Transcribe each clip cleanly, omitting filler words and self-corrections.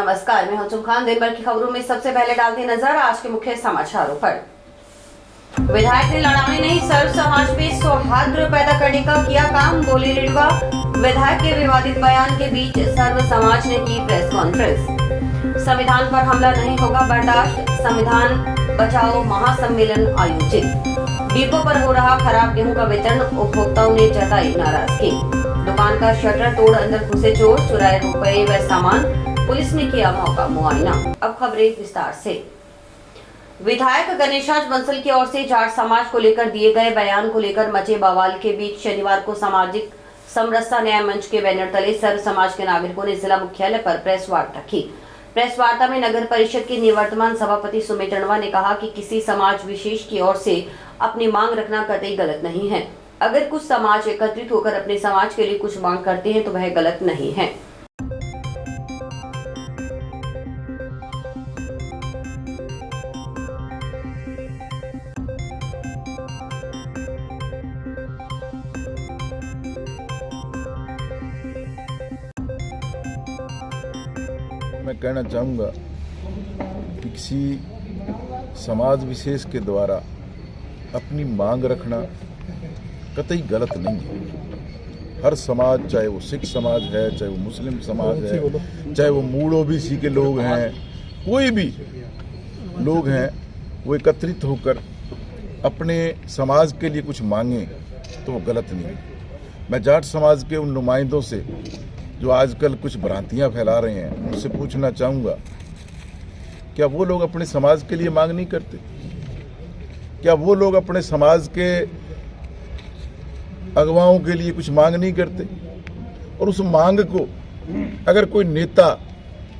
नमस्कार, मैं हूं चुम खान। दिन भर की खबरों में सबसे पहले डालते नजर आज के मुख्य समाचारों पर। विधायक ने लड़ाने नहीं सर्व समाज में सौहार्द पैदा करने का किया काम, बोले रेणुका। विधायक के विवादित बयान के बीच सर्व समाज ने की प्रेस कॉन्फ्रेंस। संविधान पर हमला नहीं होगा बर्दाश्त, संविधान बचाओ महासम्मेलन आयोजित। डिपो पर हो रहा खराब गेहूं का वितरण, उपभोक्ताओं ने जताई नाराजगी। दुकान का शटर तोड़ अंदर घुसे चोर, चुराए रुपए व सामान, पुलिस ने किया मौका मुआयना। अब खबरें विस्तार से। विधायक गणेशराज बंसल की ओर से जाट समाज को लेकर दिए गए बयान को लेकर मचे बवाल के बीच शनिवार को सामाजिक समरसता न्याय मंच के बैनर तले सर्व समाज के नागरिकों ने जिला मुख्यालय पर प्रेस वार्ता की। प्रेस वार्ता में नगर परिषद के निवर्तमान सभापति सुमित टंडवा ने कहा कि किसी समाज विशेष की ओर से अपनी मांग रखना कतई गलत नहीं है। अगर कुछ समाज एकत्रित होकर अपने समाज के लिए कुछ मांग करते हैं तो वह गलत नहीं है। मैं कहना चाहूँगा कि किसी समाज विशेष के द्वारा अपनी मांग रखना कतई गलत नहीं है। हर समाज, चाहे वो सिख समाज है, चाहे वो मुस्लिम समाज है, चाहे वो मूल ओबीसी के लोग हैं, कोई भी लोग हैं, वो एकत्रित होकर अपने समाज के लिए कुछ मांगें तो वो गलत नहीं है। मैं जाट समाज के उन नुमाइंदों से जो आजकल कुछ भ्रांतियां फैला रहे हैं, उनसे पूछना चाहूँगा, क्या वो लोग अपने समाज के लिए मांग नहीं करते? क्या वो लोग अपने समाज के अगुवाओं के लिए कुछ मांग नहीं करते? और उस मांग को अगर कोई नेता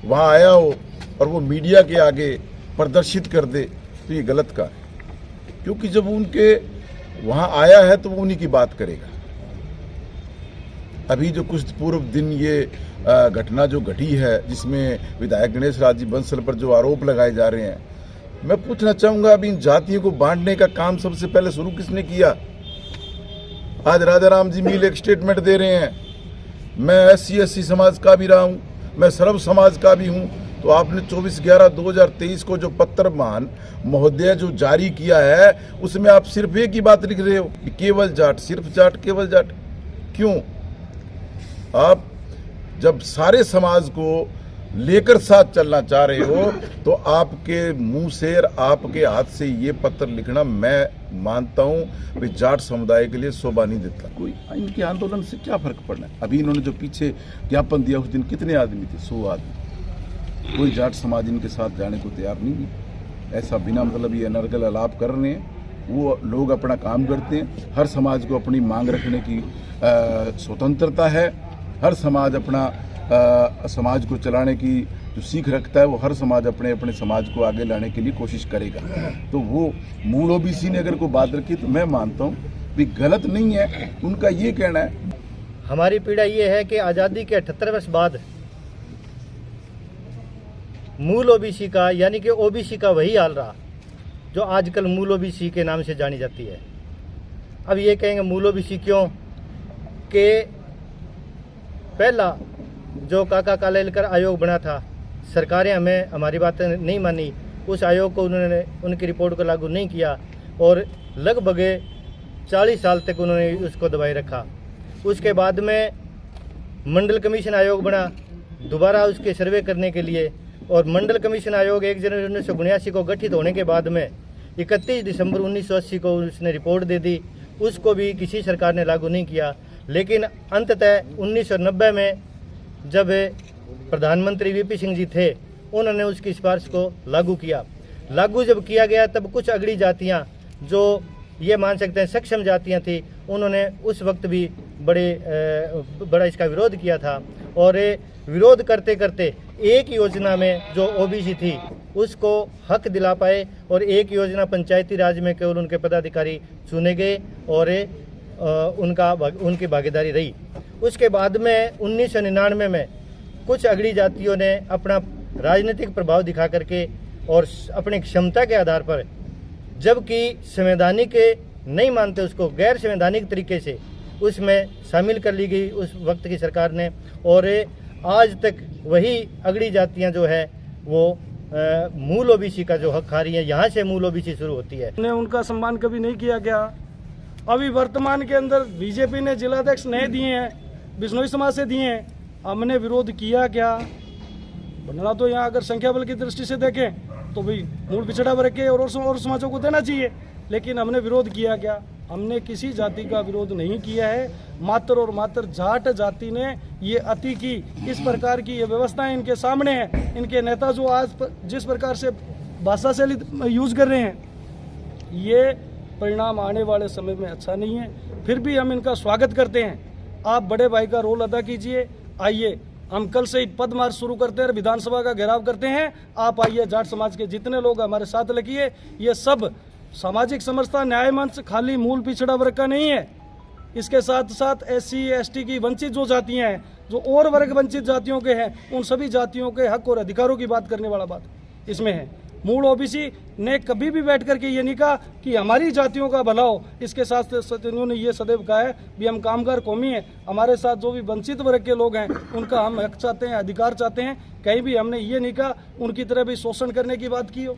वहाँ आया हो और वो मीडिया के आगे प्रदर्शित कर दे तो ये गलत का है, क्योंकि जब उनके वहाँ आया है तो वो उन्हीं की बात करेगा। अभी जो कुछ पूर्व दिन ये घटना जो घटी है, जिसमें विधायक गणेशराज जी बंसल पर जो आरोप लगाए जा रहे हैं, मैं पूछना चाहूँगा, अभी इन जातियों को बांटने का काम सबसे पहले शुरू किसने किया? आज राजा राम जी मील एक स्टेटमेंट दे रहे हैं, मैं SC समाज का भी रहा हूँ, मैं सर्व समाज का भी हूँ। तो आपने 24/11/2023 को जो पत्र मान महोदय जो जारी किया है, उसमें आप सिर्फ एक ही बात लिख रहे हो कि केवल जाट, सिर्फ जाट, केवल जाट। क्यों? आप जब सारे समाज को लेकर साथ चलना चाह रहे हो तो आपके मुंह से, आपके हाथ से ये पत्र लिखना, मैं मानता हूं कि जाट समुदाय के लिए शोभा नहीं देता। कोई इनके आंदोलन से क्या फर्क पड़ना है? अभी इन्होंने जो पीछे ज्ञापन दिया उस दिन कितने आदमी थे? 100 आदमी। कोई जाट समाज इनके साथ जाने को तैयार नहीं है। ऐसा बिना मतलब ये अनर्गल आलाप कर रहे हैं। वो लोग अपना काम करते हैं। हर समाज को अपनी मांग रखने की स्वतंत्रता है। हर समाज अपना समाज को चलाने की जो सीख रखता है, वो हर समाज अपने अपने समाज को आगे लाने के लिए कोशिश करेगा। तो वो मूल ओबीसी ने अगर कोई बात रखी तो मैं मानता हूँ कि गलत नहीं है। उनका ये कहना है, हमारी पीड़ा ये है कि आज़ादी के 78 वर्ष बाद मूल ओबीसी का, यानी कि ओबीसी का वही हाल रहा जो आजकल मूल ओबीसी के नाम से जानी जाती है। अब ये कहेंगे मूल ओबीसी क्यों? कि पहला जो काका कालेलकर आयोग बना था, सरकारें हमें हमारी बातें नहीं मानी, उस आयोग को उन्होंने उनकी रिपोर्ट को लागू नहीं किया और लगभग 40 साल तक उन्होंने उसको दबाए रखा। उसके बाद में मंडल कमीशन आयोग बना दोबारा उसके सर्वे करने के लिए, और मंडल कमीशन आयोग 1 जनवरी 1979 को गठित होने के बाद में 31 दिसंबर 1980 को उसने रिपोर्ट दे दी। उसको भी किसी सरकार ने लागू नहीं किया। लेकिन अंततः 1990 में जब प्रधानमंत्री VP सिंह जी थे, उन्होंने उसकी सिफारिश को लागू किया। लागू जब किया गया तब कुछ अगड़ी जातियां, जो ये मान सकते हैं सक्षम जातियां थी, उन्होंने उस वक्त भी बड़ा इसका विरोध किया था। और विरोध करते करते एक योजना में जो OBC थी उसको हक दिला पाए, और एक योजना पंचायती राज में केवल उनके पदाधिकारी चुने गए और उनकी भागीदारी रही। उसके बाद में 1999 में कुछ अगड़ी जातियों ने अपना राजनीतिक प्रभाव दिखा करके और अपनी क्षमता के आधार पर, जबकि संवैधानिक नहीं मानते उसको, गैर संवैधानिक तरीके से उसमें शामिल कर ली गई उस वक्त की सरकार ने। और आज तक वही अगड़ी जातियां जो है वो मूल ओबीसी का जो हक खा रही है। यहाँ से मूल ओबीसी शुरू होती है। ने उनका सम्मान कभी नहीं किया गया। अभी वर्तमान के अंदर बीजेपी ने जिलाध्यक्ष नए दिए हैं, बिश्नोई समाज से दिए हैं, हमने विरोध किया क्या? बनना तो यहाँ अगर संख्या बल की दृष्टि से देखें तो भाई मूल पिछड़ा वर्ग के और समाजों को देना चाहिए, लेकिन हमने विरोध किया क्या? हमने किसी जाति का विरोध नहीं किया है। मात्र और मात्र जाट जाति ने ये अति की, इस प्रकार की ये व्यवस्थाएं इनके सामने है। इनके नेता जो आज जिस प्रकार से भाषा शैली यूज कर रहे हैं, ये परिणाम आने वाले समय में अच्छा नहीं है। फिर भी हम इनका स्वागत करते हैं। आप बड़े भाई का रोल अदा कीजिए। आइए, हम कल से ही पद मार्च शुरू करते हैं, विधानसभा का घेराव करते हैं। आप आइए, जाट समाज के जितने लोग हमारे साथ लगिए। ये सब सामाजिक समरसता न्याय मंच खाली मूल पिछड़ा वर्ग का नहीं है, इसके साथ साथ SC ST की वंचित जो जातियां हैं, जो और वर्ग वंचित जातियों के हैं, उन सभी जातियों के हक और अधिकारों की बात करने वाला बात इसमें है। मूल OBC ने कभी भी बैठ करके ये नहीं कहा कि हमारी जातियों का भला हो। इसके साथ इन्होंने ये सदैव कहा है भी हम कामगार कौमी हैं, हमारे साथ जो भी वंचित वर्ग के लोग हैं उनका हम हक चाहते हैं, अधिकार चाहते हैं। कहीं भी हमने ये नहीं कहा उनकी तरह भी शोषण करने की बात की हो।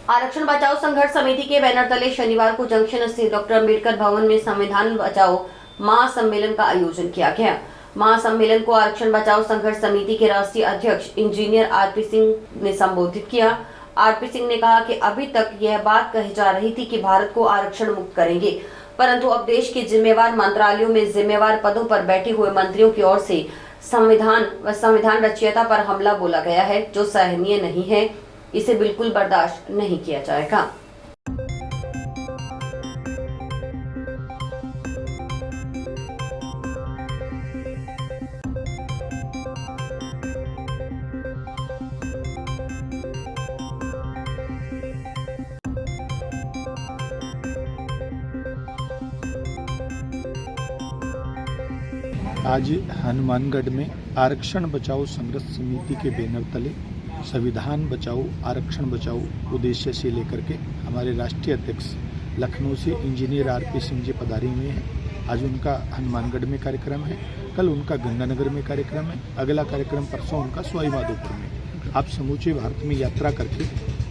आरक्षण बचाओ संघर्ष समिति के बैनर तले शनिवार को जंक्शन स्थित डॉक्टर अम्बेडकर भवन में संविधान बचाओ महासम्मेलन का आयोजन किया गया। महासम्मेलन को आरक्षण बचाओ संघर्ष समिति के राष्ट्रीय अध्यक्ष इंजीनियर RP सिंह ने संबोधित किया। RP सिंह ने कहा कि अभी तक यह बात कही जा रही थी कि भारत को आरक्षण मुक्त करेंगे, परंतु अब देश के जिम्मेवार मंत्रालयों में जिम्मेवार पदों पर बैठे हुए मंत्रियों की ओर से संविधान व संविधान रचयिता पर हमला बोला गया है, जो सराहनीय नहीं है। इसे बिल्कुल बर्दाश्त नहीं किया जाएगा। आज हनुमानगढ़ में आरक्षण बचाओ संघर्ष समिति के बैनर तले संविधान बचाओ आरक्षण बचाओ उद्देश्य से लेकर के हमारे राष्ट्रीय अध्यक्ष लखनऊ से इंजीनियर RP सिंह जी पधारे हुए हैं। आज उनका हनुमानगढ़ में कार्यक्रम है, कल उनका गंगानगर में कार्यक्रम है, अगला कार्यक्रम परसों उनका सवाई माधोपुर में। आप समूचे भारत में यात्रा करके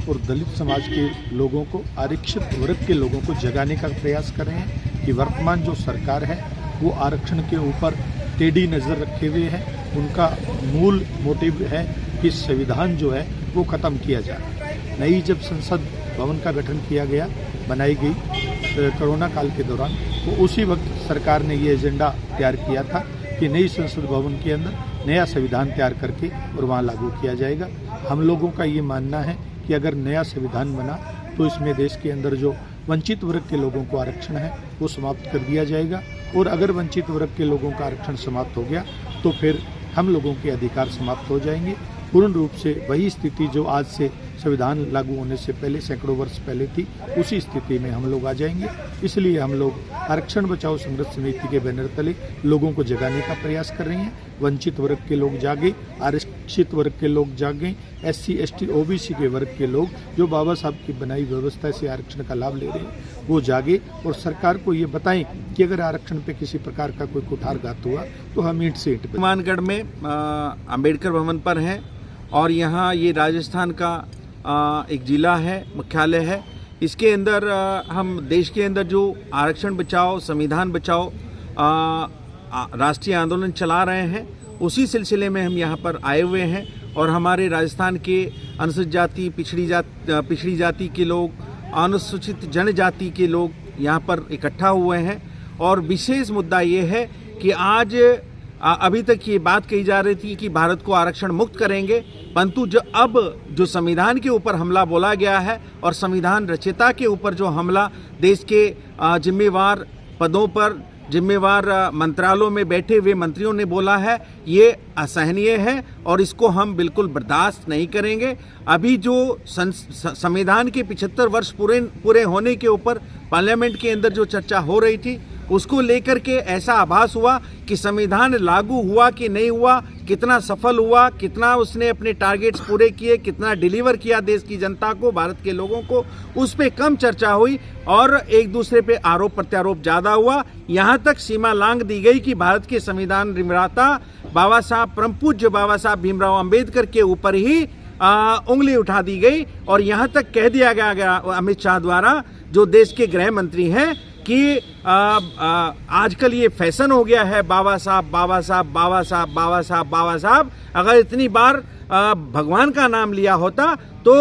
और दलित समाज के लोगों को, आरक्षित वर्ग के लोगों को जगाने का प्रयास कर रहे हैं कि वर्तमान जो सरकार है वो आरक्षण के ऊपर टेढ़ी नज़र रखे हुए है। उनका मूल मोटिव है कि संविधान जो है वो ख़त्म किया जाए। नई जब संसद भवन का गठन किया गया, बनाई गई कोरोना काल के दौरान, तो उसी वक्त सरकार ने ये एजेंडा तैयार किया था कि नई संसद भवन के अंदर नया संविधान तैयार करके और वहाँ लागू किया जाएगा। हम लोगों का ये मानना है कि अगर नया संविधान बना तो इसमें देश के अंदर जो वंचित वर्ग के लोगों को आरक्षण है वो समाप्त कर दिया जाएगा, और अगर वंचित वर्ग के लोगों का आरक्षण समाप्त हो गया तो फिर हम लोगों के अधिकार समाप्त हो जाएंगे। पूर्ण रूप से वही स्थिति जो आज से संविधान लागू होने से पहले सैकड़ों वर्ष पहले थी, उसी स्थिति में हम लोग आ जाएंगे। इसलिए हम लोग आरक्षण बचाओ संघर्ष समिति के बैनर तले लोगों को जगाने का प्रयास कर रहे हैं। वंचित वर्ग के लोग जागे, आरक्षित वर्ग के लोग जागें, SC ST OBC के वर्ग के लोग जो बाबा साहब की बनाई व्यवस्था से आरक्षण का लाभ ले रहे हैं वो जागे, और सरकार को ये बताएं कि अगर आरक्षण पे किसी प्रकार का कोई कुठारघात हुआ तो हम ईंट से ईंट। हनुमानगढ़ में अम्बेडकर भवन पर है, और यहाँ ये राजस्थान का एक जिला है, मुख्यालय है। इसके अंदर हम देश के अंदर जो आरक्षण बचाओ संविधान बचाओ राष्ट्रीय आंदोलन चला रहे हैं, उसी सिलसिले में हम यहाँ पर आए हुए हैं। और हमारे राजस्थान के अनुसूचित जाति, पिछड़ी जाति के लोग, अनुसूचित जनजाति के लोग यहाँ पर इकट्ठा हुए हैं। और विशेष मुद्दा ये है कि आज अभी तक ये बात कही जा रही थी कि भारत को आरक्षण मुक्त करेंगे, परंतु जो संविधान के ऊपर हमला बोला गया है और संविधान रचयिता के ऊपर जो हमला देश के जिम्मेवार पदों पर, जिम्मेवार मंत्रालयों में बैठे हुए मंत्रियों ने बोला है, ये असहनीय है और इसको हम बिल्कुल बर्दाश्त नहीं करेंगे। अभी जो संविधान के 75 वर्ष पूरे होने के ऊपर पार्लियामेंट के अंदर जो चर्चा हो रही थी, उसको लेकर के ऐसा आभास हुआ कि संविधान लागू हुआ कि नहीं हुआ, कितना सफल हुआ, कितना उसने अपने टारगेट्स पूरे किए, कितना डिलीवर किया देश की जनता को, भारत के लोगों को, उस पर कम चर्चा हुई और एक दूसरे पे आरोप प्रत्यारोप ज़्यादा हुआ। यहाँ तक सीमा लांघ दी गई कि भारत के संविधान निर्माता बाबा साहब, परम पूज्य बाबा साहब भीमराव अंबेडकर के ऊपर ही उंगली उठा दी गई और यहाँ तक कह दिया गया अमित शाह द्वारा, जो देश के गृह मंत्री हैं, कि आजकल ये फैशन हो गया है बाबा साहब बाबा साहब बाबा साहब बाबा साहब बाबा साहब। अगर इतनी बार भगवान का नाम लिया होता तो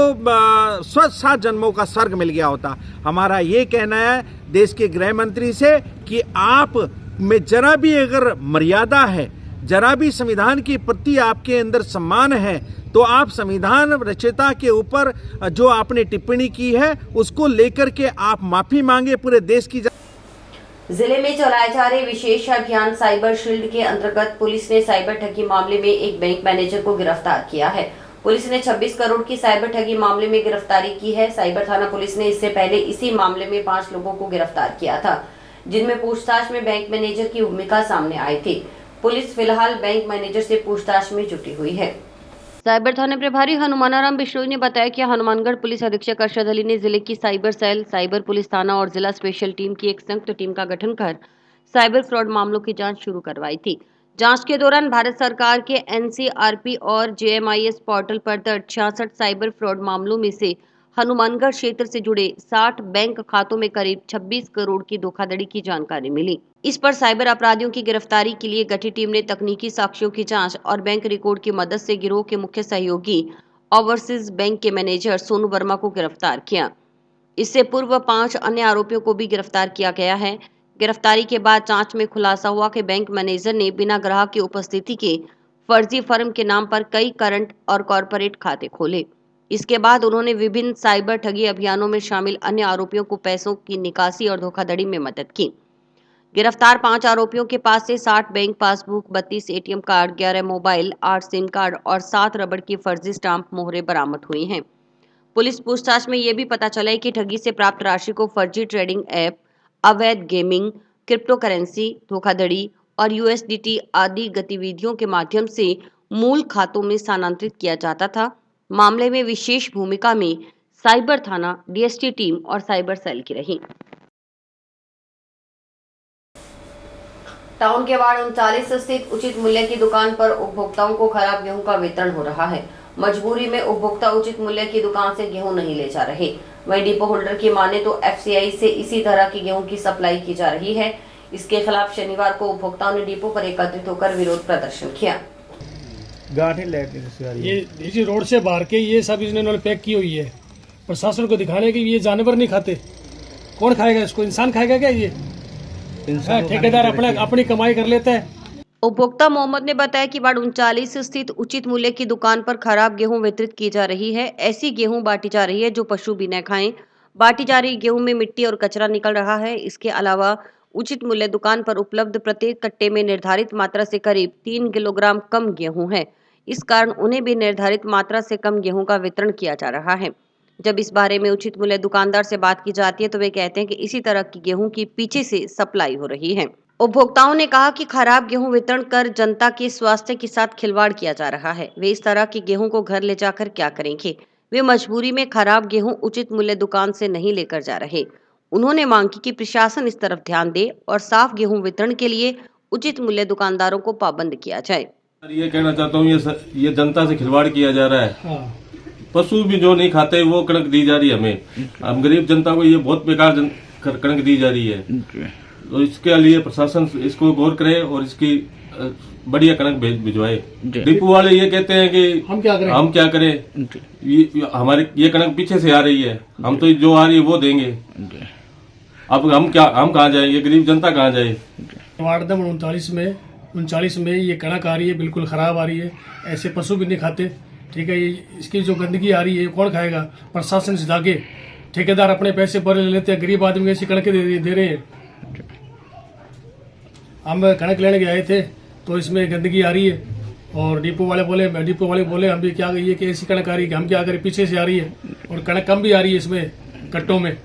7 जन्मों का स्वर्ग मिल गया होता। हमारा ये कहना है देश के गृह मंत्री से कि आप में जरा भी अगर मर्यादा है, जरा भी संविधान के प्रति आपके अंदर सम्मान है, तो आप संविधान रचयिता के ऊपर जो आपने टिप्पणी की है उसको लेकर के आप माफी मांगे पूरे देश की। जिले में चलाए जा रहे विशेष अभियान साइबर शील्ड के अंतर्गत पुलिस ने साइबर ठगी मामले में एक बैंक मैनेजर को गिरफ्तार किया है। पुलिस ने 26 करोड़ की साइबर ठगी मामले में गिरफ्तारी की है। साइबर थाना पुलिस ने इससे पहले इसी मामले में 5 लोगों को गिरफ्तार किया था, जिनमें पूछताछ में बैंक मैनेजर की भूमिका सामने आई थी। पुलिस फिलहाल बैंक मैनेजर से पूछताछ में जुटी हुई है। साइबर थाना प्रभारी हनुमानाराम बिश्नोई ने बताया कि हनुमानगढ़ पुलिस अधीक्षक अरशद अली ने जिले की साइबर सेल, साइबर पुलिस थाना और जिला स्पेशल टीम की एक संयुक्त टीम का गठन कर साइबर फ्रॉड मामलों की जांच शुरू करवाई थी। जांच के दौरान भारत सरकार के NCRP और JMIS पोर्टल पर दर्ज 66 साइबर फ्रॉड मामलों में से हनुमानगढ़ क्षेत्र से जुड़े 60 बैंक खातों में करीब 26 करोड़ की धोखाधड़ी की जानकारी मिली। इस पर साइबर अपराधियों की गिरफ्तारी के लिए गठित टीम ने तकनीकी साक्ष्यों की जांच और बैंक रिकॉर्ड की मदद से गिरोह के मुख्य सहयोगी ओवरसीज बैंक के मैनेजर सोनू वर्मा को गिरफ्तार किया। इससे पूर्व 5 अन्य आरोपियों को भी गिरफ्तार किया गया है। गिरफ्तारी के बाद जांच में खुलासा हुआ कि बैंक मैनेजर ने बिना ग्राहक की उपस्थिति के फर्जी फर्म के नाम पर कई करंट और कॉरपोरेट खाते खोले। इसके बाद उन्होंने विभिन्न साइबर ठगी अभियानों में शामिल अन्य आरोपियों को पैसों की निकासी और धोखाधड़ी में मदद की। गिरफ्तार 5 आरोपियों के पास से 60 bank passbook, 32 ATM card, 11 mobile, 8 SIM card और 7 रबड़ की फर्जी स्टाम्प मोहरें बरामद हुई हैं। पुलिस पूछताछ में यह भी पता चला है कि ठगी से प्राप्त राशि को फर्जी ट्रेडिंग ऐप, अवैध गेमिंग, क्रिप्टो करेंसी, धोखाधड़ी और USDT आदि गतिविधियों के माध्यम से मूल खातों में स्थानांतरित किया जाता था। मामले में विशेष भूमिका में साइबर थाना, DST टीम और साइबर सेल की रही। टाउन के वार्ड 39 स्थित उचित मूल्य की दुकान पर उपभोक्ताओं को खराब गेहूं का वितरण हो रहा है। मजबूरी में उपभोक्ता उचित मूल्य की दुकान से गेहूं नहीं ले जा रहे। वहीं डिपो होल्डर की माने तो FCI से इसी तरह की गेहूं की सप्लाई की जा रही है। इसके खिलाफ शनिवार को उपभोक्ताओं ने डिपो पर एकत्रित होकर विरोध प्रदर्शन किया। ये रोड से बाहर के ये सब इन्होंने पैक की हुई है। प्रशासन को दिखाने की ये जानवर नहीं खाते, कौन खाएगा इसको? इंसान खाएगा क्या? ये ठेकेदार अपनी कमाई कर लेता है। उपभोक्ता मोहम्मद ने बताया कि वार्ड 39 स्थित उचित मूल्य की दुकान पर खराब गेहूं वितरित की जा रही है। ऐसी गेहूं बांटी जा रही है जो पशु भी न खाएं। बांटी जा रही गेहूं में मिट्टी और कचरा निकल रहा है। इसके अलावा उचित मूल्य दुकान पर उपलब्ध प्रत्येक कट्टे में निर्धारित मात्रा से करीब 3 किलोग्राम कम गेहूं है। इस कारण उन्हें भी निर्धारित मात्रा से कम गेहूं का वितरण किया जा रहा है। जब इस बारे में उचित मूल्य दुकानदार से बात की जाती है तो वे कहते हैं कि इसी तरह की गेहूं की पीछे से सप्लाई हो रही है। उपभोक्ताओं ने कहा कि खराब गेहूं वितरण कर जनता के स्वास्थ्य के साथ खिलवाड़ किया जा रहा है। वे इस तरह की गेहूं को घर ले जाकर क्या करेंगे? वे मजबूरी में खराब गेहूं उचित मूल्य दुकान से नहीं लेकर जा रहे। उन्होंने मांग की कि प्रशासन इस तरफ ध्यान दे और साफ गेहूं वितरण के लिए उचित मूल्य दुकानदारों को पाबंद किया जाए। ये कहना चाहता हूँ, ये जनता से खिलवाड़ किया जा रहा है। पशु भी जो नहीं खाते वो कणक दी जा रही है हमें। हम गरीब जनता को ये बहुत बेकार कणक दी जा रही है। तो इसके लिए प्रशासन इसको गौर करे और इसकी बढ़िया कणक भिजवाए। डिपो वाले ये कहते हैं कि हम क्या करें? हमारी ये कणक पीछे से आ रही है, हम तो जो आ रही है वो देंगे। अब हम कहाँ जाए? ये गरीब जनता कहाँ जाए? वार्ड नंबर 39 में ये कणक आ रही है, बिल्कुल खराब आ रही है। ऐसे पशु भी नहीं खाते। ठीक है, ये इसकी जो गंदगी आ रही है कौन खाएगा? प्रशासन से जाके ठेकेदार अपने पैसे पर ले लेते हैं, गरीब आदमी को ऐसी कणकें दे रहे हैं। हम कणक लेने गए थे तो इसमें गंदगी आ रही है और डिपो वाले बोले हम भी क्या ये कि ऐसी कणक आ रही है, हम क्या करें? पीछे से आ रही है और कणक कम भी आ रही है इसमें कट्टों में।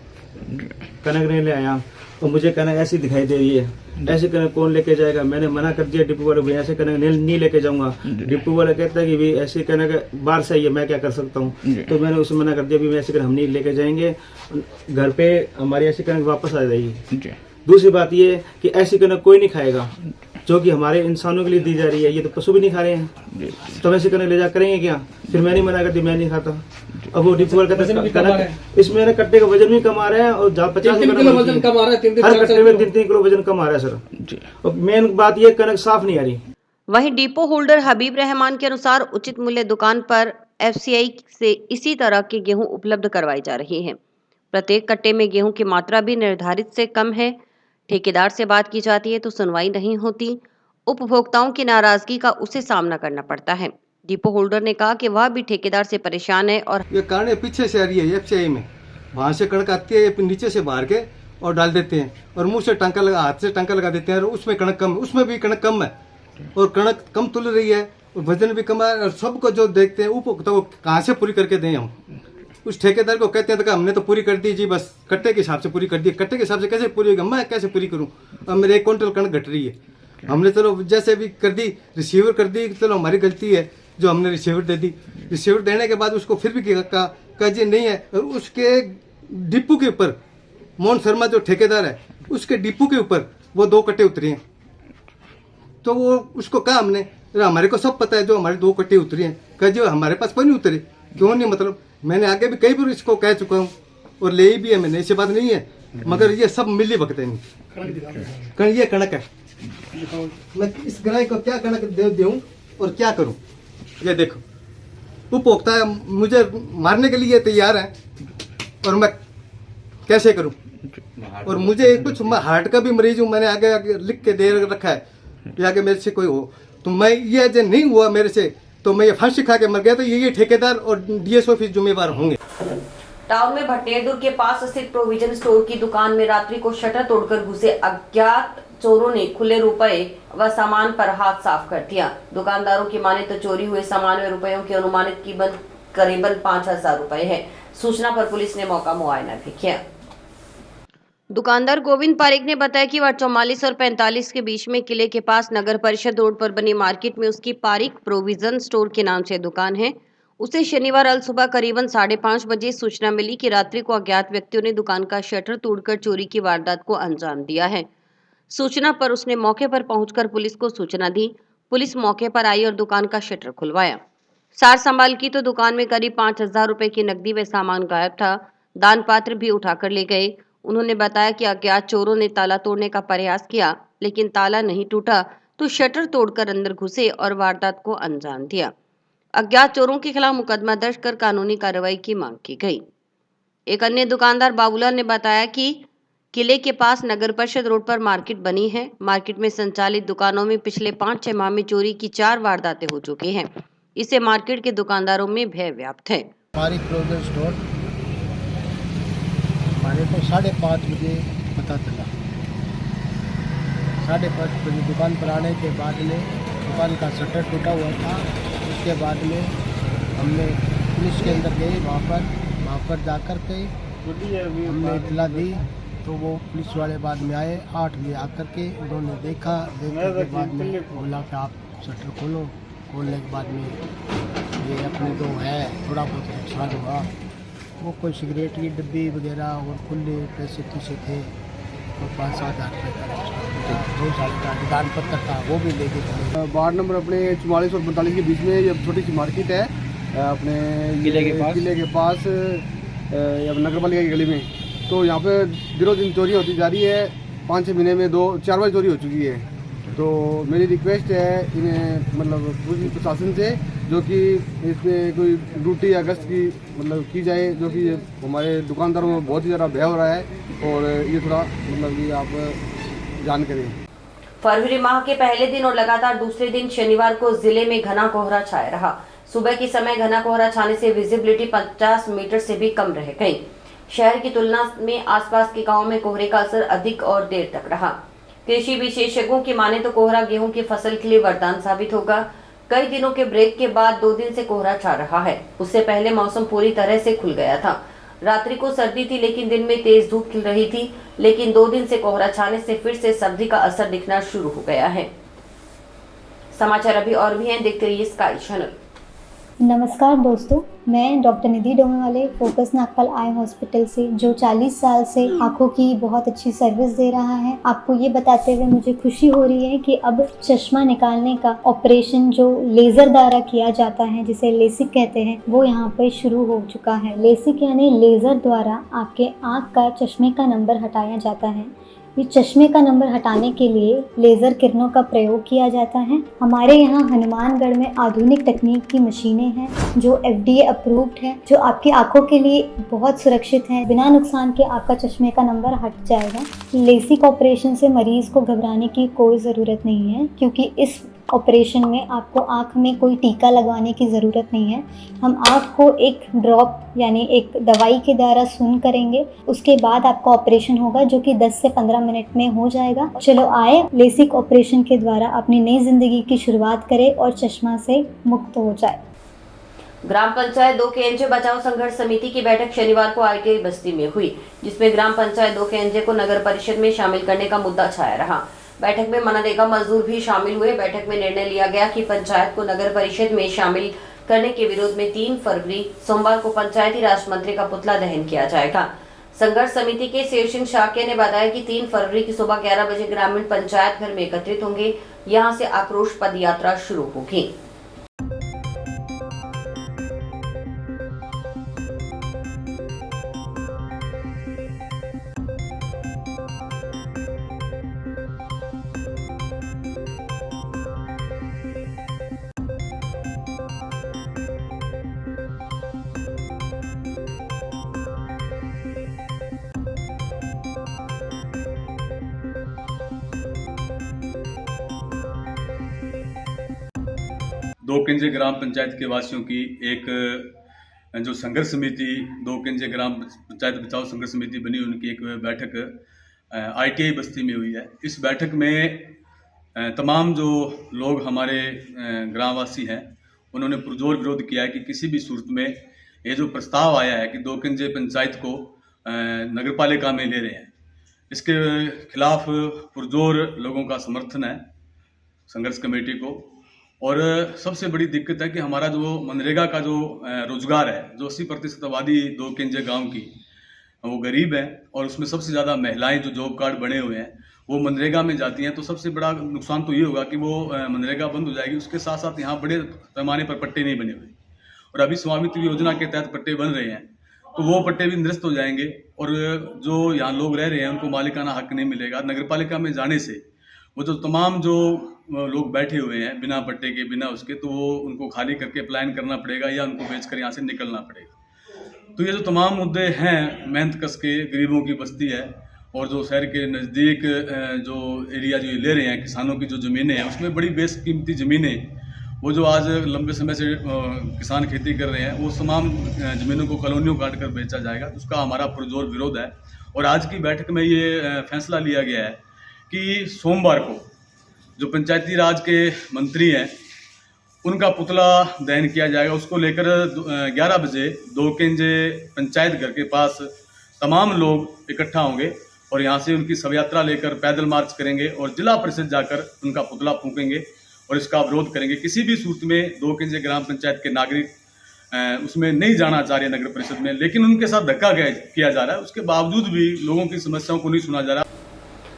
कणक नहीं ले आया और मुझे कहना ऐसी दिखाई दे रही है, ऐसे कहना कौन लेके जाएगा। मैंने मना कर दिया डिपो वाले, भाई ऐसे कहना नहीं लेके जाऊंगा। डिपो वाला कहता है कि भाई ऐसे कहना बाहर से ही है, मैं क्या कर सकता हूँ। तो मैंने उसे मना कर दिया, भी ऐसे कहना हम नहीं लेके जाएंगे, घर पे हमारी ऐसे कहना वापस आ जाएगी। दूसरी बात ये कि ऐसी कहना कोई नहीं खाएगा, जो कि हमारे इंसानों के लिए दी जा रही है, ये तो पशु भी नहीं खा रहे हैं, तो ऐसे करने ले जा करेंगे क्या। फिर मैंने मना कर दी, मैं नहीं खाता। अब वो डिपो वाला कहता है इसमें ना कट्टे का वजन भी कम आ रहा है, और 50 किलो वजन कम आ रहा है, हर कट्टे में 3-3 किलो वजन कम आ रहा है सर। और मेन बात ये कनक साफ नहीं आ रही। वहीं डिपो होल्डर हबीब रहमान के अनुसार उचित मूल्य दुकान पर FCI से इसी तरह के गेहूं उपलब्ध करवाई जा रही है। प्रत्येक कट्टे में गेहूं की मात्रा भी निर्धारित से कम है। ठेकेदार से बात की जाती है तो सुनवाई नहीं होती। उपभोक्ताओं की नाराजगी का उसे सामना करना पड़ता है। डिपो होल्डर ने कहा कि वह भी ठेकेदार से परेशान है और ये कारण पीछे से आ रही है FCI में, वहाँ से कणक आती है, नीचे से बाहर के और डाल देते हैं, और मुंह से टांका लगा, हाथ से टांका लगा देते हैं, और उसमें कणक कम, उसमें भी कणक कम है, और कणक कम तुल रही है, और वजन भी कम है। और सबको जो देखते हैं उपभोक्ता को कहाँ से पूरी करके दें हम। उस ठेकेदार को कहते हैं तो हमने तो पूरी कर दी जी, बस कट्टे के हिसाब से पूरी कर दी। कट्टे के हिसाब से कैसे पूरी होगी, मैं कैसे पूरी करूँ। अब मेरे 1 क्विंटल कणक घट रही है, हमने चलो जैसे भी कर दी, रिसीवर कर दी, चलो हमारी गलती है जो हमने रिसीवर दे दी। रिसीवर देने के बाद उसको फिर भी कहा जी नहीं है, और उसके डिपो के ऊपर मोहन शर्मा जो ठेकेदार है, उसके डिपो के ऊपर वो 2 कट्टे उतरे हैं। तो वो उसको कहा हमने, हमारे को सब पता है जो हमारे 2 कट्टे उतरे हैं। कहा जी हमारे पास कोई नहीं उतरे, क्यों नहीं, मतलब मैंने आगे भी कई बार इसको कह चुका हूँ और ले भी है मैंने, ऐसी बात नहीं है, मगर ये सब मिली वक्त है नहीं। ये कणक है, मैं इस ग्राहक को क्या कणक दूं और क्या करूं। ये देखो उपभोक्ता मुझे मारने के लिए तैयार है, और मैं कैसे करूं। और मुझे कुछ, मैं हार्ट का भी मरीज हूं, मैंने आगे लिख के दे रखा है कि आगे मेरे से कोई हो तो मैं, ये जो नहीं हुआ मेरे से तो मैं ये फांसी खा के मर गया, तो ये ठेकेदार और DSO ऑफिस जिम्मेवार होंगे। टाउन में भटनेरदुर के पास स्थित प्रोविजन स्टोर की दुकान में रात्रि को शटर तोड़कर घुसे अज्ञात चोरों ने खुले रुपए व सामान पर हाथ साफ कर दिया। दुकानदारों की माने तो चोरी हुए सामान व रुपयों की अनुमानित कीमत करीबन 5,000 रुपए है। सूचना पर पुलिस ने मौका मुआयना भी किया। दुकानदार गोविंद पारेख ने बताया कि वह 44 और 45 के बीच में किले के पास नगर परिषद रोड पर बनी मार्केट में उसकी पारिक प्रोविजन स्टोर के नाम से दुकान है। उसे शनिवार अल सुबह करीबन 5:30 बजे सूचना मिली कि रात्रि को अज्ञात व्यक्तियों ने दुकान का शटर तोड़कर चोरी की वारदात को अंजाम दिया है। सूचना पर उसने मौके पर पहुंचकर पुलिस को सूचना दी। पुलिस मौके पर आई और दुकान का शटर खुलवाया। सार संभाल की तो दुकान में करीब 5,000 रुपए की नकदी व सामान गायब था। दान पात्र भी उठाकर ले गए। उन्होंने बताया कि अज्ञात चोरों ने ताला तोड़ने का प्रयास किया, लेकिन ताला नहीं टूटा तो शटर तोड़कर अंदर घुसे और वारदात को अंजाम दिया। अज्ञात चोरों के खिलाफ मुकदमा दर्ज कर कानूनी कार्रवाई की मांग की गई। एक अन्य दुकानदार बाबूलाल ने बताया कि किले के पास नगर परिषद रोड पर मार्केट बनी है। मार्केट में संचालित दुकानों में पिछले 5-6 माह में चोरी की 4 वारदातें हो चुकी हैं। इससे मार्केट के दुकानदारों में भय व्याप्त है। हमारी प्रोविजन स्टोर हमारे को 5:30 बजे पता चला। 5:30 बजे दुकान पर आने के बाद में दुकान का शटर टूटा हुआ था। उसके बाद में हमने पुलिस के अंदर गए, वहाँ पर जाकर के हमने इतला दी, तो वो पुलिस वाले बाद में आए। 8 बजे आकर के उन्होंने देखने के बाद में बोला कि आप शटर खोलो। खोलने के बाद में ये अपने जो है थोड़ा बहुत नुकसान हुआ। वो कोई सिगरेट की डब्बी वगैरह और खुले पैसे थे और 5-7 हज़ार रुपये का 2 साल का दुकान पत्थर था, वो भी ले गए। वार्ड नंबर अपने 44 और 45 के बीच में ये छोटी सी मार्केट है, अपने किले के पास नगर पालिका की गली में। तो यहाँ पे दिनों दिन चोरी होती जा रही है। 5-6 महीने में 2-4 बार चोरी हो चुकी है। तो मेरी रिक्वेस्ट है इन्हें, मतलब पुलिस प्रशासन से, जो कि इसमें कोई ड्यूटी या गश्त की मतलब की जाए, जो कि हमारे दुकानदारों में बहुत ही ज़्यादा भय हो रहा है, और ये थोड़ा मतलब कि आप जान करें। फरवरी माह के पहले दिन और लगातार दूसरे दिन शनिवार को जिले में घना कोहरा छाया रहा। सुबह के समय घना कोहरा छाने से विजिबिलिटी 50 मीटर से भी कम रह गई। शहर की तुलना में आसपास के गांवों में कोहरे का असर अधिक और देर तक रहा। कृषि विशेषज्ञों की माने तो कोहरा गेहूं की फसल के लिए वरदान साबित होगा। कई दिनों के ब्रेक के बाद 2 दिन से कोहरा छा रहा है। उससे पहले मौसम पूरी तरह से खुल गया था। रात्रि को सर्दी थी लेकिन दिन में तेज धूप खिल रही थी, लेकिन 2 दिन से कोहरा छाने से फिर से सर्दी का असर दिखना शुरू हो गया है। समाचार अभी और भी हैं, देखते रहिए स्काई चैनल। नमस्कार दोस्तों, मैं डॉक्टर निधि डोमेवाले फोकस नागपाल आई हॉस्पिटल से, जो 40 साल से आँखों की बहुत अच्छी सर्विस दे रहा है। आपको ये बताते हुए मुझे खुशी हो रही है कि अब चश्मा निकालने का ऑपरेशन जो लेज़र द्वारा किया जाता है, जिसे लेसिक कहते हैं, वो यहाँ पर शुरू हो चुका है। लेसिक यानी लेज़र द्वारा आपके आँख का चश्मे का नंबर हटाया जाता है। ये चश्मे का नंबर हटाने के लिए लेज़र किरणों का प्रयोग किया जाता है। हमारे यहाँ हनुमानगढ़ में आधुनिक तकनीक की मशीनें हैं जो FDA अप्रूव्ड है, जो आपकी आंखों के लिए बहुत सुरक्षित है। बिना नुकसान के आपका चश्मे का नंबर हट जाएगा। लेसिक ऑपरेशन से मरीज़ को घबराने की कोई ज़रूरत नहीं है, क्योंकि इस ऑपरेशन में आपको आँख में कोई टीका लगवाने की ज़रूरत नहीं है। हम आँख को एक ड्रॉप यानी एक दवाई के द्वारा सून करेंगे, उसके बाद आपका ऑपरेशन होगा, जो कि 10 से 15 मिनट में हो जाएगा। चलो आए, लेसिक ऑपरेशन के द्वारा अपनी नई ज़िंदगी की शुरुआत करें और चश्मा से मुक्त हो जाए। ग्राम पंचायत 2 के एनजे बचाओ संघर्ष समिति की बैठक शनिवार को ITI बस्ती में हुई, जिसमें ग्राम पंचायत 2 के एनजे को नगर परिषद में शामिल करने का मुद्दा छाया रहा। बैठक में मनरेगा मजदूर भी शामिल हुए। बैठक में निर्णय लिया गया कि पंचायत को नगर परिषद में शामिल करने के विरोध में 3 फरवरी सोमवार को पंचायती राज मंत्री का पुतला दहन किया जाएगा। संघर्ष समिति के शेरसिंह शाक्य ने बताया कि 3 फरवरी की सुबह 11 बजे ग्रामीण पंचायत घर में एकत्रित होंगे। यहां से आक्रोश पद यात्रा शुरू होगी। दो किंजे ग्राम पंचायत के वासियों की एक जो संघर्ष समिति 2 किंजे ग्राम पंचायत बचाओ संघर्ष समिति बनी, उनकी एक बैठक ITI बस्ती में हुई है। इस बैठक में तमाम जो लोग हमारे ग्रामवासी हैं, उन्होंने पुरजोर विरोध किया है कि किसी भी सूरत में ये जो प्रस्ताव आया है कि 2 किंजे पंचायत को नगर पालिका में ले रहे हैं, इसके खिलाफ पुरजोर लोगों का समर्थन है संघर्ष कमेटी को। और सबसे बड़ी दिक्कत है कि हमारा जो मनरेगा का जो रोजगार है, जो 80% आबादी 2 किंजे गांव की वो गरीब है, और उसमें सबसे ज़्यादा महिलाएं जो जॉब कार्ड बने हुए हैं वो मनरेगा में जाती हैं। तो सबसे बड़ा नुकसान तो ये होगा कि वो मनरेगा बंद हो जाएगी। उसके साथ साथ यहाँ बड़े पैमाने पर पट्टे नहीं बने हुए, और अभी स्वामित्व योजना के तहत पट्टे बन रहे हैं, तो वो पट्टे भी निरस्त हो जाएंगे, और जो यहाँ लोग रह रहे हैं उनको मालिकाना हक नहीं मिलेगा। नगर पालिका में जाने से वो जो तमाम जो लोग बैठे हुए हैं बिना पट्टे के, बिना उसके, तो वो उनको खाली करके पलायन करना पड़ेगा या उनको बेचकर यहाँ से निकलना पड़ेगा। तो ये जो तमाम मुद्दे हैं, मेहनत कस के गरीबों की बस्ती है, और जो शहर के नज़दीक जो एरिया जो ले रहे हैं, किसानों की जो ज़मीनें हैं, उसमें बड़ी बेशकीमती ज़मीनें, वो जो आज लंबे समय से किसान खेती कर रहे हैं, वो तमाम ज़मीनों को कॉलोनियों काट कर बेचा जाएगा। तो उसका हमारा पुरजोर विरोध है। और आज की बैठक में ये फैसला लिया गया है कि सोमवार को जो पंचायती राज के मंत्री हैं उनका पुतला दहन किया जाएगा। उसको लेकर 11 बजे 2 किंजे पंचायत घर के पास तमाम लोग इकट्ठा होंगे, और यहाँ से उनकी शव यात्रा लेकर पैदल मार्च करेंगे और जिला परिषद जाकर उनका पुतला फूकेंगे और इसका विरोध करेंगे। किसी भी सूरत में 2 किंजे ग्राम पंचायत के नागरिक उसमें नहीं जाना चाह रहे नगर परिषद में, लेकिन उनके साथ धक्का किया जा रहा है। उसके बावजूद भी लोगों की समस्याओं को नहीं सुना जा रहा।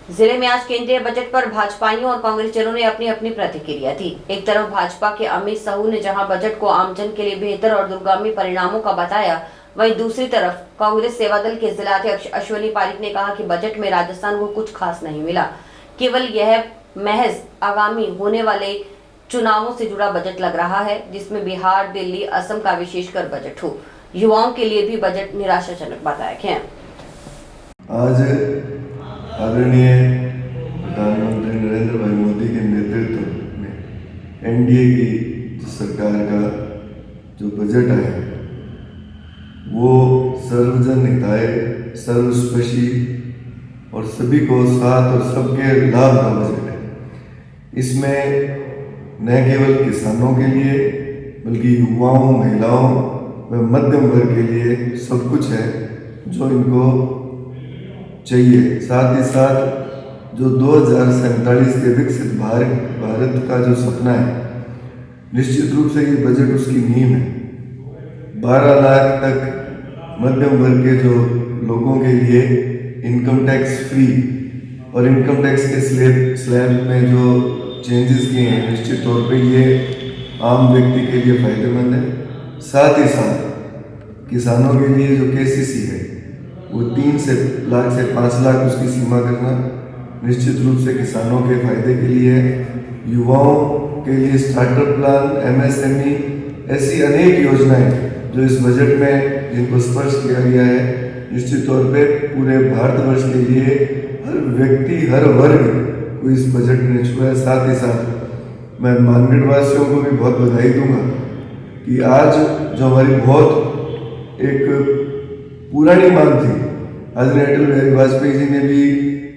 जिले में आज केंद्रीय बजट पर भाजपाइयों और कांग्रेसजनों ने अपनी अपनी प्रतिक्रिया दी। एक तरफ भाजपा के अमित साहू ने जहां बजट को आमजन के लिए बेहतर और दूरगामी परिणामों का बताया, वहीं दूसरी तरफ कांग्रेस सेवा दल के जिलाध्यक्ष अश्विनी पारिक ने कहा कि बजट में राजस्थान को कुछ खास नहीं मिला, केवल यह महज आगामी होने वाले चुनावों से जुड़ा बजट लग रहा है, जिसमें बिहार, दिल्ली, असम का विशेषकर बजट हो। युवाओं के लिए भी बजट निराशाजनक बताया गया। आज आदरणीय प्रधानमंत्री नरेंद्र भाई मोदी के नेतृत्व में NDA की सरकार का जो बजट है वो सर्वजन हिताय, सर्वस्पर्शी और सभी को साथ और सबके लाभ का बजट है। इसमें न केवल किसानों के लिए बल्कि युवाओं, महिलाओं व मध्यम वर्ग के लिए सब कुछ है। जो इनको चाहिए। साथ ही साथ जो 2047 के विकसित भारत का जो सपना है, निश्चित रूप से ये बजट उसकी नींव है। 12 लाख तक मध्यम वर्ग के जो लोगों के लिए इनकम टैक्स फ्री और इनकम टैक्स के स्लैब में जो चेंजेस किए हैं, निश्चित तौर पे ये आम व्यक्ति के लिए फायदेमंद है। साथ ही साथ किसानों के लिए जो केसीसी है वो 3 लाख से 5 लाख उसकी सीमा करना निश्चित रूप से किसानों के फायदे के लिए है। युवाओं के लिए स्टार्टअप प्लान, MSME, ऐसी अनेक योजनाएं जो इस बजट में जिनको स्पर्श किया गया है, निश्चित तौर पे पूरे भारतवर्ष के लिए हर व्यक्ति, हर वर्ग को इस बजट ने छुआ है। साथ ही साथ मैं मानगढ़ वासियों को भी बहुत बधाई दूंगा कि आज जो हमारी बहुत एक पुरानी मांग थी, आदरणीय अटल बिहारी वाजपेयी जी ने भी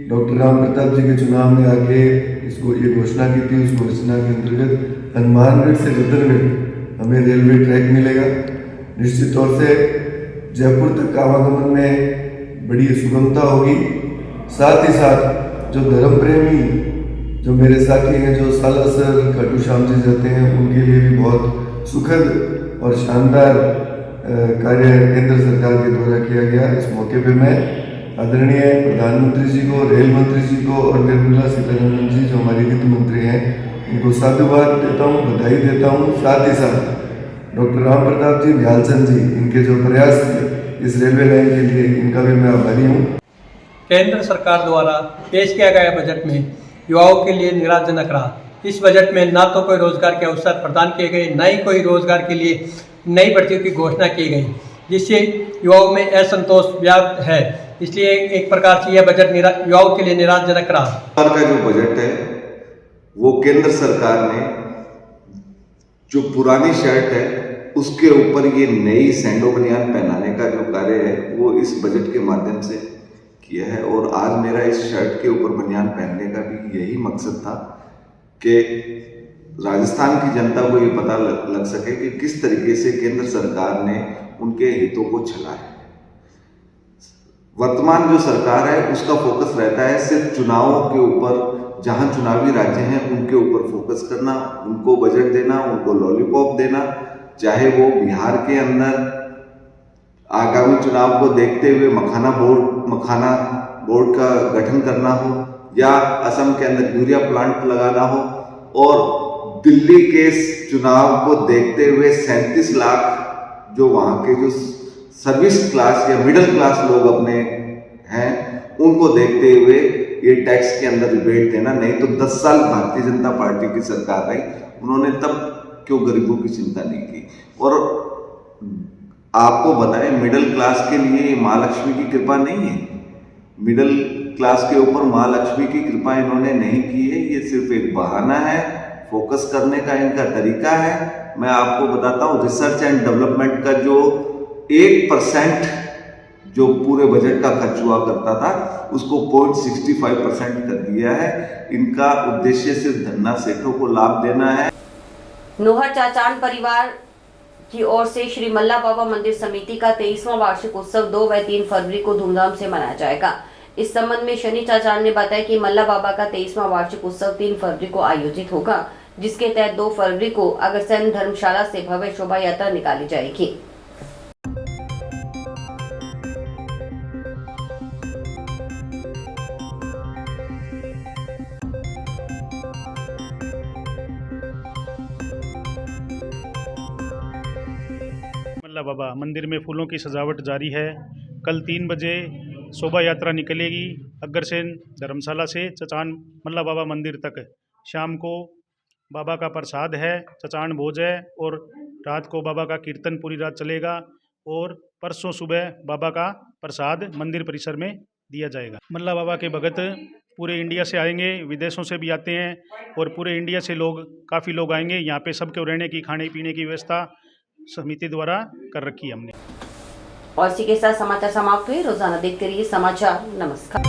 डॉक्टर राम प्रताप जी के चुनाव में आके इसको ये घोषणा की थी, उस घोषणा के अंतर्गत हनुमानगढ़ से रतनगढ़ हमें रेलवे ट्रैक मिलेगा। निश्चित तौर से जयपुर तक आवागमन में बड़ी सुगमता होगी। साथ ही साथ जो धर्म प्रेमी जो मेरे साथी हैं, जो सालासर खाटू श्याम जी जाते हैं, उनके लिए भी बहुत सुखद और शानदार कार्य केंद्र सरकार के द्वारा किया गया। इस मौके पे मैं आदरणीय प्रधानमंत्री जी को, रेल मंत्री जी को और निर्मला सीतारमण जी जो हमारी वित्त मंत्री हैं, उनको साधुवाद देता हूँ, बधाई देता हूँ। साथ ही साथ डॉक्टर राम प्रताप जी, ध्यालचंद जी, इनके जो प्रयास थे इस रेलवे लाइन के लिए, इनका भी मैं आभारी हूँ। केंद्र सरकार द्वारा पेश किया गया बजट में युवाओं के लिए निराशजनक रहा। इस बजट में ना तो कोई रोजगार के अवसर प्रदान किए गए, न ही कोई रोजगार के लिए नई भर्तियों की घोषणा की गई, जिससे युवाओं में असंतोष व्याप्त है। इसलिए एक प्रकार से यह बजट युवाओं के लिए निराशजनक रहा। सरकार का जो बजट है वो केंद्र सरकार ने जो पुरानी शर्ट है उसके ऊपर ये नई सैंडो बनियान पहनाने का जो कार्य है वो इस बजट के माध्यम से किया है। और आज मेरा इस शर्ट के ऊपर बनियान पहनने का भी यही मकसद था कि राजस्थान की जनता को ये पता लग सके कि किस तरीके से केंद्र सरकार ने उनके हितों को छला है। वर्तमान जो सरकार है उसका फोकस रहता है सिर्फ चुनावों के ऊपर, जहां चुनावी राज्य हैं उनके ऊपर फोकस करना, उनको बजट देना, उनको लॉलीपॉप देना, चाहे वो बिहार के अंदर आगामी चुनाव को देखते हुए मखाना बोर्ड का गठन करना हो, या असम के अंदर यूरिया प्लांट लगाना हो, और दिल्ली के चुनाव को देखते हुए 37 लाख जो वहाँ के जो सर्विस क्लास या मिडिल क्लास लोग अपने हैं उनको देखते हुए ये टैक्स के अंदर रिबेट देना। नहीं तो 10 साल भारतीय जनता पार्टी की सरकार रही, उन्होंने तब क्यों गरीबों की चिंता नहीं की। और आपको बताएं, मिडिल क्लास के लिए महालक्ष्मी की कृपा नहीं है, मिडिल क्लास के ऊपर महालक्ष्मी की कृपा इन्होंने नहीं की है। ये सिर्फ एक बहाना है, फोकस करने का इनका तरीका है। मैं आपको बताता हूँ, रिसर्च एंड डेवलपमेंट का जो 1% जो पूरे बजट का खर्च हुआ करता था उसको 0.65% कर दिया है। इनका उद्देश्य सिर्फ धन्ना सेठों को लाभ देना है। नोहर चाचान परिवार की ओर से श्री मल्ला बाबा मंदिर समिति का 23वां वार्षिक उत्सव 2 व 3 फरवरी को धूमधाम से मनाया जाएगा। इस संबंध में शनि चाचान ने बताया कि मल्ला बाबा का 23वां वार्षिक उत्सव 3 फरवरी को आयोजित होगा, जिसके तहत 2 फरवरी को अग्रसेन धर्मशाला से भव्य शोभा यात्रा निकाली जाएगी। मल्ला बाबा मंदिर में फूलों की सजावट जारी है। कल 3 बजे शोभा यात्रा निकलेगी अग्रसेन धर्मशाला से चचान मल्ला बाबा मंदिर तक। शाम को बाबा का प्रसाद है, चचान भोज है, और रात को बाबा का कीर्तन पूरी रात चलेगा, और परसों सुबह बाबा का प्रसाद मंदिर परिसर में दिया जाएगा। मल्ला बाबा के भगत पूरे इंडिया से आएंगे, विदेशों से भी आते हैं, और पूरे इंडिया से काफ़ी लोग आएंगे। यहाँ पे सबके रहने की, खाने पीने की व्यवस्था समिति द्वारा कर रखी है हमने। और इसी के साथ समाचार समाप्त हुए। रोजाना देखते रहिए समाचार। नमस्कार।